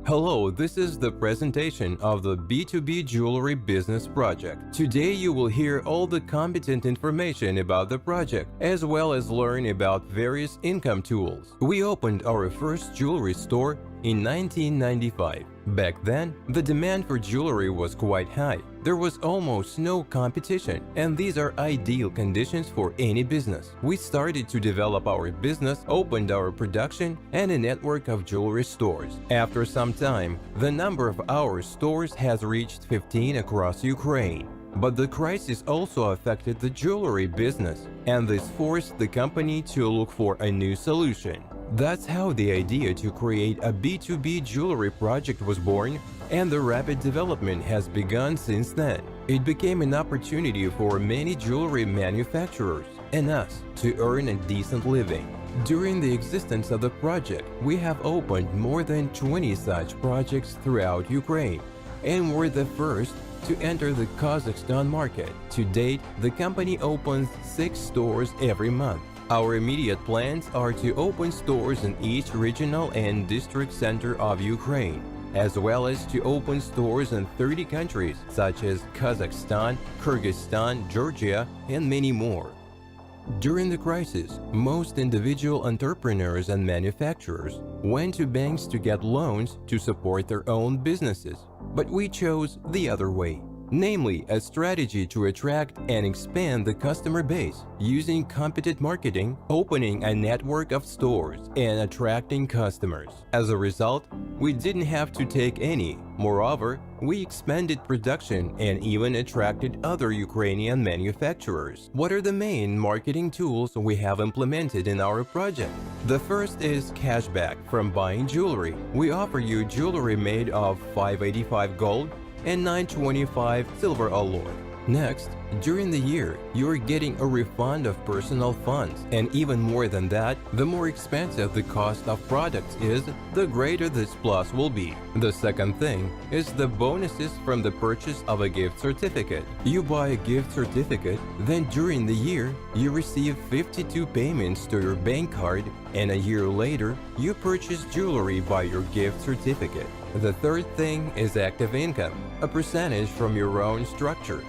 Hello, this is the presentation of the B2B Jewelry Business Project. Today you will hear all the competent information about the project, as well as learn about various income tools. We opened our first jewelry store in 1995. Back then, the demand for jewelry was quite high. There was almost no competition, and these are ideal conditions for any business. We started to develop our business, opened our production, and a network of jewelry stores. After some time, the number of our stores has reached 15 across Ukraine. But the crisis also affected the jewelry business, and this forced the company to look for a new solution. That's how the idea to create a B2B jewelry project was born, and the rapid development has begun since then. It became an opportunity for many jewelry manufacturers and us to earn a decent living. During the existence of the project, we have opened more than 20 such projects throughout Ukraine, and we're the first to enter the Kazakhstan market. To date, the company opens 6 stores every month. Our immediate plans are to open stores in each regional and district center of Ukraine, as well as to open stores in 30 countries such as Kazakhstan, Kyrgyzstan, Georgia, and many more. During the crisis, most individual entrepreneurs and manufacturers went to banks to get loans to support their own businesses, but we chose the other way. Namely, a strategy to attract and expand the customer base using competent marketing, opening a network of stores, and attracting customers. As a result, we didn't have to take any. Moreover, we expanded production and even attracted other Ukrainian manufacturers. What are the main marketing tools we have implemented in our project? The first is cashback from buying jewelry. We offer you jewelry made of 585 gold and 925 silver alloy. Next, during the year, you're getting a refund of personal funds, and even more than that, the more expensive the cost of products is, the greater this plus will be. The second thing is the bonuses from the purchase of a gift certificate. You buy a gift certificate, then during the year, you receive 52 payments to your bank card, and a year later, you purchase jewelry by your gift certificate. The third thing is active income, a percentage from your own structure.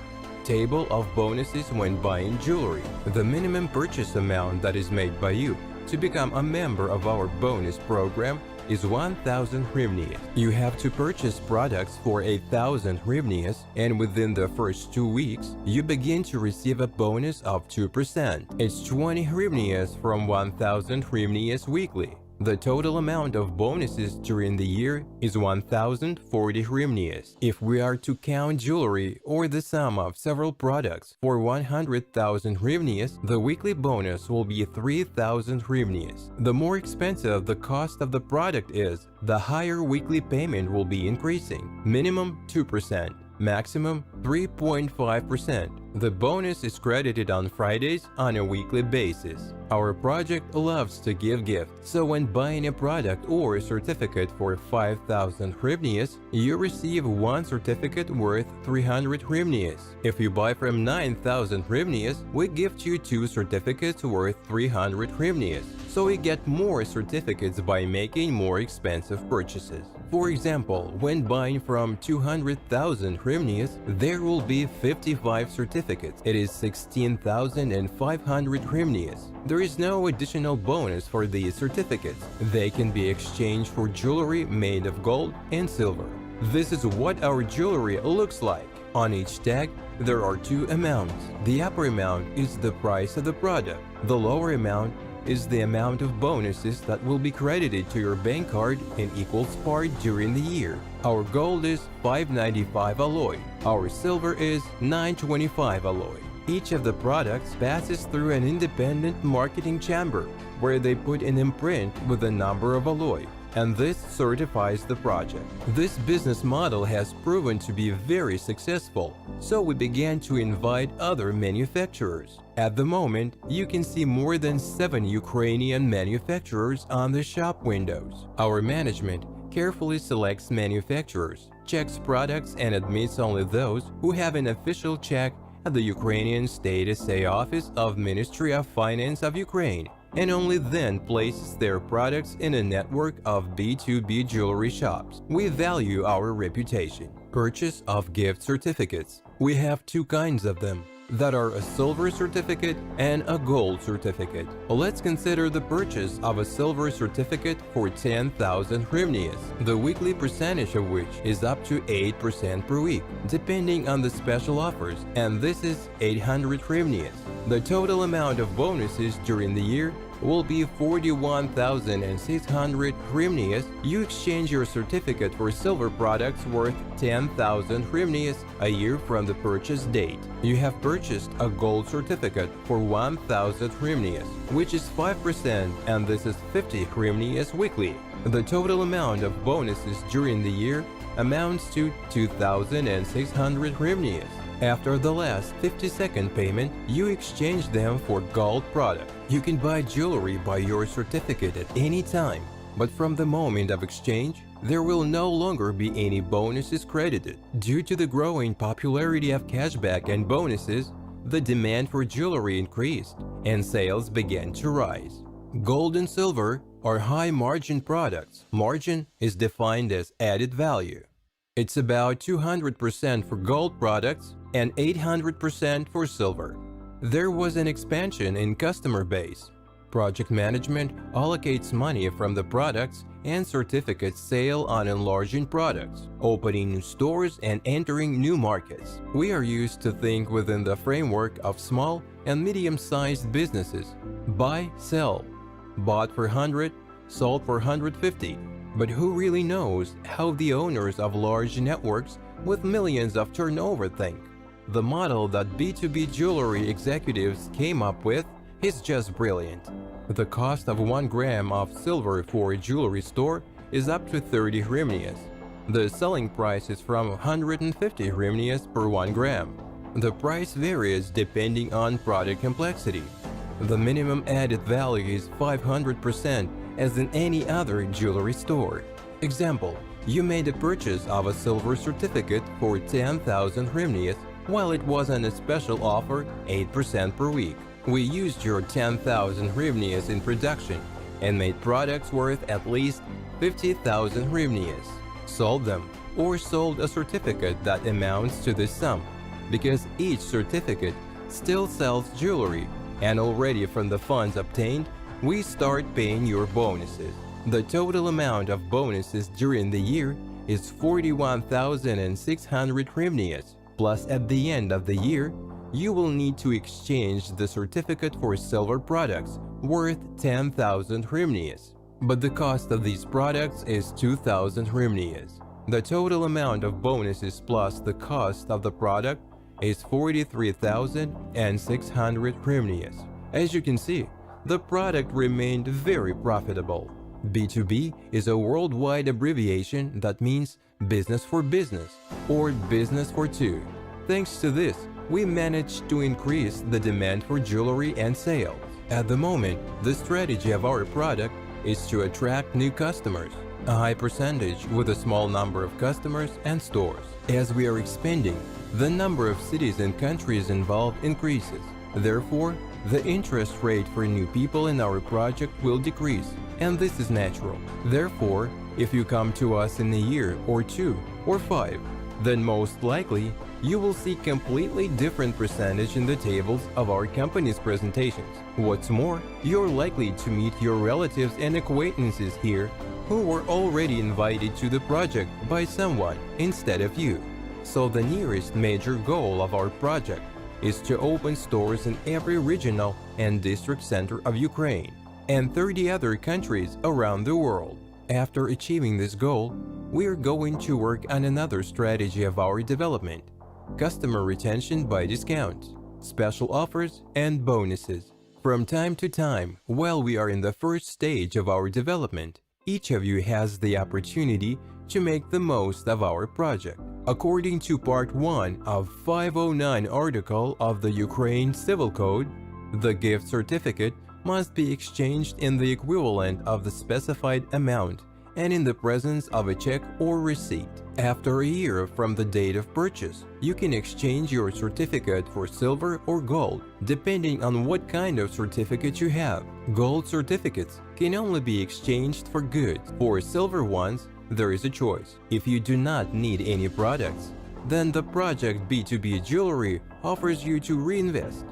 Table of bonuses when buying jewelry. The minimum purchase amount that is made by you to become a member of our bonus program is 1,000 hryvnias. You have to purchase products for 1,000 hryvnias, and within the first 2 weeks, you begin to receive a bonus of 2%. It's 20 hryvnias from 1,000 hryvnias weekly. The total amount of bonuses during the year is 1,040 hryvnias. If we are to count jewelry or the sum of several products for 100,000 hryvnias, the weekly bonus will be 3,000 hryvnias. The more expensive the cost of the product is, the higher weekly payment will be increasing. Minimum 2%. Maximum 3.5%. The bonus is credited on Fridays on a weekly basis. Our project loves to give gifts, so when buying a product or a certificate for 5,000 hryvnias, you receive one certificate worth 300 hryvnias. If you buy from 9,000 hryvnias, we gift you 2 certificates worth 300 hryvnias, so we get more certificates by making more expensive purchases. For example, when buying from 200,000 hryvnias, there will be 55 certificates. It is 16,500 hryvnias. There is no additional bonus for these certificates. They can be exchanged for jewelry made of gold and silver. This is what our jewelry looks like. On each tag, there are 2 amounts. The upper amount is the price of the product. The lower amount is the amount of bonuses that will be credited to your bank card in equal part during the year. Our gold is 595 alloy. Our silver is 925 alloy. Each of the products passes through an independent marketing chamber, where they put an imprint with the number of alloy, and this certifies the project. This business model has proven to be very successful, so we began to invite other manufacturers. At the moment, you can see more than 7 Ukrainian manufacturers on the shop windows. Our management carefully selects manufacturers, checks products, and admits only those who have an official check at the Ukrainian State SA Office of Ministry of Finance of Ukraine. and only then places their products in a network of B2B jewelry shops. We value our reputation. Purchase of gift certificates. We have two kinds of them, that are a silver certificate and a gold certificate. Let's consider the purchase of a silver certificate for 10,000 hryvnias, the weekly percentage of which is up to 8% per week, depending on the special offers, and this is 800 hryvnias. The total amount of bonuses during the year will be 41,600 hryvnias. You exchange your certificate for silver products worth 10,000 hryvnias a year from the purchase date. You have purchased a gold certificate for 1,000 hryvnias, which is 5%, and this is 50 hryvnias weekly. The total amount of bonuses during the year amounts to 2,600 hryvnias. After the last 50-second payment, you exchange them for gold product. You can buy jewelry by your certificate at any time, but from the moment of exchange, there will no longer be any bonuses credited. Due to the growing popularity of cashback and bonuses, the demand for jewelry increased and sales began to rise. Gold and silver are high-margin products. Margin is defined as added value. It's about 200% for gold products and 800% for silver. There was an expansion in customer base. Project management allocates money from the products and certificates sale on enlarging products, opening new stores and entering new markets. We are used to think within the framework of small and medium-sized businesses. Buy, sell. Bought for 100, sold for 150. But who really knows how the owners of large networks with millions of turnover think? The model that B2B jewelry executives came up with is just brilliant. The cost of 1 gram of silver for a jewelry store is up to 30 hryvnias. The selling price is from 150 hryvnias per 1 gram. The price varies depending on product complexity. The minimum added value is 500% as in any other jewelry store. Example, you made a purchase of a silver certificate for 10,000 hryvnias while it was on a special offer 8% per week. We used your 10,000 hryvnias in production and made products worth at least 50,000 hryvnias. Sold them or sold a certificate that amounts to this sum, because each certificate still sells jewelry, and already from the funds obtained, we start paying your bonuses. The total amount of bonuses during the year is 41,600 hryvnias, plus at the end of the year, you will need to exchange the certificate for silver products worth 10,000 hryvnias. But the cost of these products is 2,000 hryvnias. The total amount of bonuses plus the cost of the product is 43,600 hryvnias. As you can see, the product remained very profitable. B2B is a worldwide abbreviation that means business for business or business for two. Thanks to this, we managed to increase the demand for jewelry and sales. At the moment, the strategy of our product is to attract new customers, a high percentage with a small number of customers and stores. As we are expanding, the number of cities and countries involved increases. Therefore, the interest rate for new people in our project will decrease, and this is natural. Therefore, if you come to us in a year or 2 or 5, then most likely you will see completely different percentage in the tables of our company's presentations. What's more, you're likely to meet your relatives and acquaintances here who were already invited to the project by someone instead of you. So the nearest major goal of our project is to open stores in every regional and district center of Ukraine and 30 other countries around the world. After achieving this goal, we are going to work on another strategy of our development: customer retention by discounts, special offers, and bonuses. From time to time, while we are in the first stage of our development, each of you has the opportunity to make the most of our project. According to Part 1 of 509 article of the Ukraine Civil Code, the gift certificate must be exchanged in the equivalent of the specified amount and in the presence of a check or receipt. After a year from the date of purchase, you can exchange your certificate for silver or gold, depending on what kind of certificate you have. Gold certificates can only be exchanged for goods. For silver ones, there is a choice. If you do not need any products, then the project B2B Jewelry offers you to reinvest.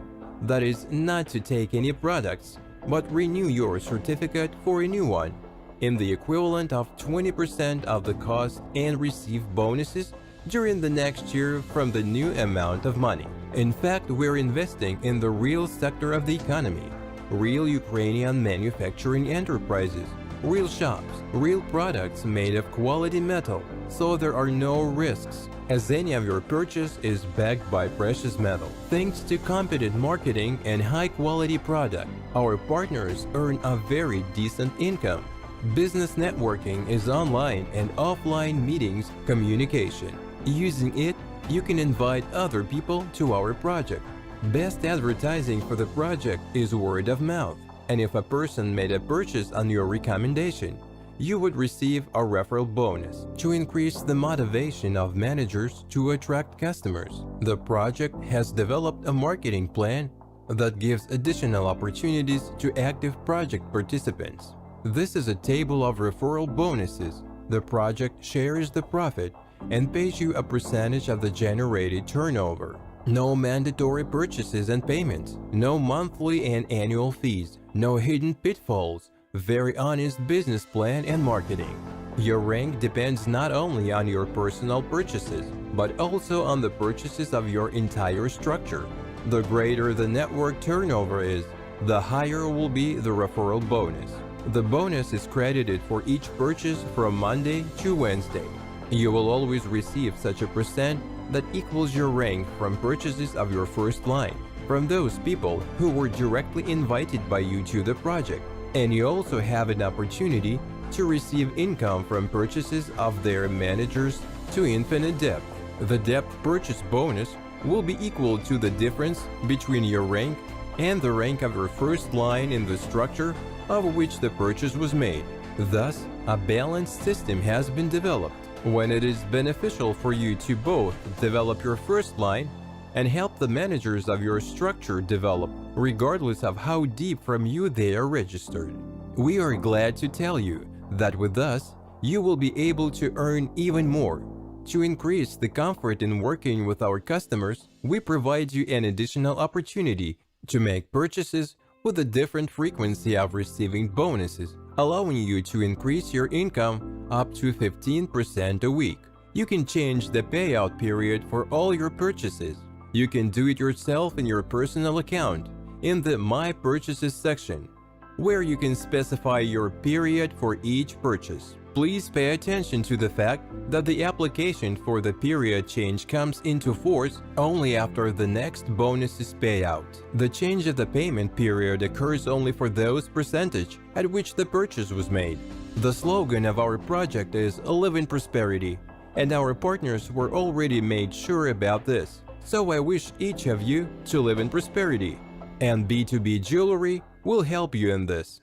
That is, not to take any products, but renew your certificate for a new one in the equivalent of 20% of the cost and receive bonuses during the next year from the new amount of money. In fact, we're investing in the real sector of the economy, real Ukrainian manufacturing enterprises, real shops, real products made of quality metal, so there are no risks, as any of your purchase is backed by precious metal. Thanks to competent marketing and high-quality product, our partners earn a very decent income. Business networking is online and offline meetings communication. Using it, you can invite other people to our project. Best advertising for the project is word of mouth, and if a person made a purchase on your recommendation, you would receive a referral bonus. To increase the motivation of managers to attract customers, the project has developed a marketing plan that gives additional opportunities to active project participants. This is a table of referral bonuses. The project shares the profit and pays you a percentage of the generated turnover. No mandatory purchases and payments, no monthly and annual fees, no hidden pitfalls, very honest business plan and marketing. Your rank depends not only on your personal purchases, but also on the purchases of your entire structure. The greater the network turnover is, the higher will be the referral bonus. The bonus is credited for each purchase from Monday to Wednesday. You will always receive such a percent that equals your rank from purchases of your first line, from those people who were directly invited by you to the project. And you also have an opportunity to receive income from purchases of their managers to infinite depth. The depth purchase bonus will be equal to the difference between your rank and the rank of your first line in the structure of which the purchase was made. Thus, a balanced system has been developed. When it is beneficial for you to both develop your first line and help the managers of your structure develop, regardless of how deep from you they are registered. We are glad to tell you that with us, you will be able to earn even more. To increase the comfort in working with our customers, we provide you an additional opportunity to make purchases with a different frequency of receiving bonuses, allowing you to increase your income up to 15% a week. You can change the payout period for all your purchases. You can do it yourself in your personal account in the My Purchases section, where you can specify your period for each purchase. Please pay attention to the fact that the application for the period change comes into force only after the next bonus's payout. The change of the payment period occurs only for those percentage at which the purchase was made. The slogan of our project is "Live in Prosperity," and our partners were already made sure about this. So I wish each of you to live in prosperity, and B2B Jewelry will help you in this.